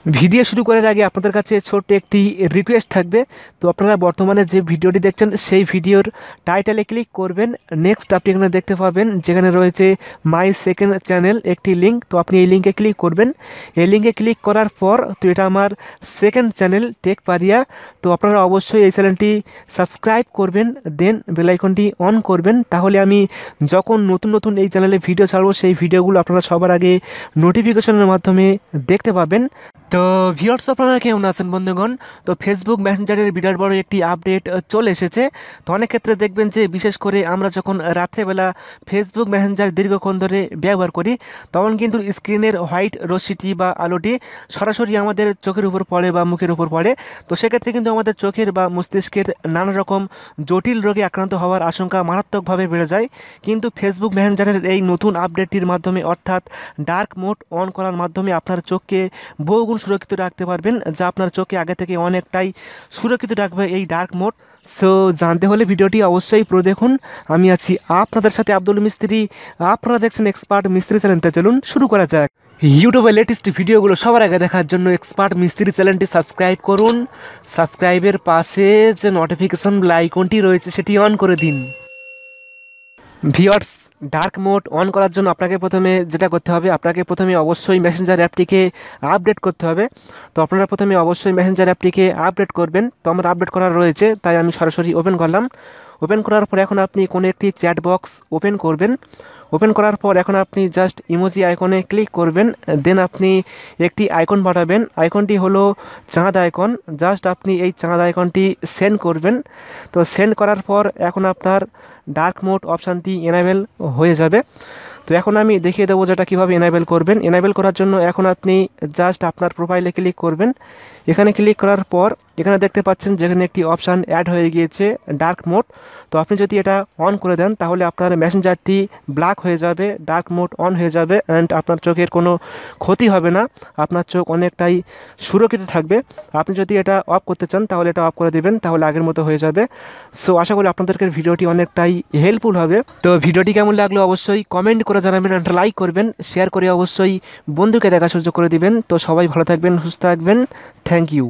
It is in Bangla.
ভিডিও শুরু করার আগে আপনাদের কাছে ছোট্ট একটি রিকোয়েস্ট থাকবে। তো আপনারা বর্তমানে যে ভিডিওটি দেখছেন সেই ভিডিওর টাইটেলে ক্লিক করবেন। নেক্সট আপনি এখানে দেখতে পাবেন যেখানে রয়েছে মাই সেকেন্ড চ্যানেল একটি লিঙ্ক। তো আপনি এই লিঙ্কে ক্লিক করবেন। এই লিঙ্কে ক্লিক করার পর তো এটা আমার সেকেন্ড চ্যানেল টেক পারিয়া। তো আপনারা অবশ্যই এই চ্যানেলটি সাবস্ক্রাইব করবেন, দেন বেল আইকনটি অন করবেন। তাহলে আমি যখন নতুন নতুন এই চ্যানেলে ভিডিও ছাড়বো সেই ভিডিওগুলো আপনারা সবার আগে নোটিফিকেশনের মাধ্যমে দেখতে পাবেন। তো ভিউয়ার্স, আপনারা কেমন আছেন বন্ধুগণ? তো ফেসবুক মেসেঞ্জারের বিরাট বড় একটি আপডেট চলে এসেছে। তো অনেক ক্ষেত্রে দেখবেন যে বিশেষ করে আমরা যখন রাত্রেবেলা ফেসবুক মেসেঞ্জার দীর্ঘক্ষণ ধরে ব্যবহার করি তখন কিন্তু স্ক্রিনের হোয়াইট রশ্মিটি বা আলোটি সরাসরি আমাদের চোখের উপর পড়ে বা মুখের উপর পড়ে। তো সেক্ষেত্রে কিন্তু আমাদের চোখের বা মস্তিষ্কের নানা রকম জটিল রোগে আক্রান্ত হওয়ার আশঙ্কা মারাত্মকভাবে বেড়ে যায়। কিন্তু ফেসবুক মেসেঞ্জারের এই নতুন আপডেটটির মাধ্যমে অর্থাৎ ডার্ক মোড অন করার মাধ্যমে আপনার চোখকে বহুগুণ সুরক্ষিত রাখতে পারবেন, যা আপনার চোখে আগে থেকে অনেকটাই সুরক্ষিত রাখবে এই ডার্ক মোড। সো জানতে হলে ভিডিওটি অবশ্যই পুরো দেখুন। আমি আছি আপনাদের সাথে আব্দুল মিস্ত্রি, আপনারা দেখছেন এক্সপার্ট মিস্ত্রি চ্যানেলটা। চলুন শুরু করা যাক। ইউটিউবে লেটেস্ট ভিডিওগুলো সবার আগে দেখার জন্য এক্সপার্ট মিস্ত্রি চ্যানেলটি সাবস্ক্রাইব করুন। সাবস্ক্রাইবের পাশে যে নোটিফিকেশন আইকনটি রয়েছে সেটি অন করে দিন। ভিউয়ার্স, ডার্ক মোড অন করার জন্য আপনাকে প্রথমে যেটা করতে হবে, আপনাকে প্রথমে অবশ্যই মেসেঞ্জার অ্যাপটিকে আপডেট করতে হবে। তো আপনারা প্রথমে অবশ্যই মেসেঞ্জার অ্যাপটিকে আপডেট করবেন। তো আমার আপডেট করা রয়েছে তাই আমি সরাসরি ওপেন করলাম। ওপেন করার পর এখন আপনি কোনো একটি চ্যাট বক্স ওপেন করবেন। ওপেন করার পর এখন আপনি জাস্ট ইমোজি আইকনে ক্লিক করবেন। দেন আপনি একটি আইকন পাঠাবেন। আইকনটি হলো চাঁদ আইকন। জাস্ট আপনি এই চাঁদ আইকনটি সেন্ড করবেন। তো সেন্ড করার পর এখন আপনার ডার্ক মোড অপশানটি এনাবেল হয়ে যাবে। তো এখন আমি দেখিয়ে দেবো যেটা কীভাবে এনাবেল করবেন। এনাবেল করার জন্য এখন আপনি জাস্ট আপনার প্রোফাইলে ক্লিক করবেন। এখানে ক্লিক করার পর এখানে দেখতে পাচ্ছেন যেখানে একটি অপশান অ্যাড হয়ে গিয়েছে ডার্ক মোড। তো আপনি যদি এটা অন করে দেন তাহলে আপনার মেসেঞ্জারটি ব্ল্যাক হয়ে যাবে, ডার্ক মোড অন হয়ে যাবে অ্যান্ড আপনার চোখের কোনো ক্ষতি হবে না, আপনার চোখ অনেকটাই সুরক্ষিত থাকবে। আপনি যদি এটা অফ করতে চান তাহলে এটা অফ করে দেবেন, তাহলে আগের মতো হয়ে যাবে। সো আশা করি আপনাদেরকে ভিডিওটি অনেকটাই হেল্পফুল হবে। তো ভিডিওটি কেমন লাগলো অবশ্যই কমেন্ট করে জানাবেন, আর লাইক করবেন, শেয়ার করে অবশ্যই বন্ধুকে দেখার সুযোগ করে দিবেন। তো সবাই ভালো থাকবেন, সুস্থ থাকবেন। Thank you.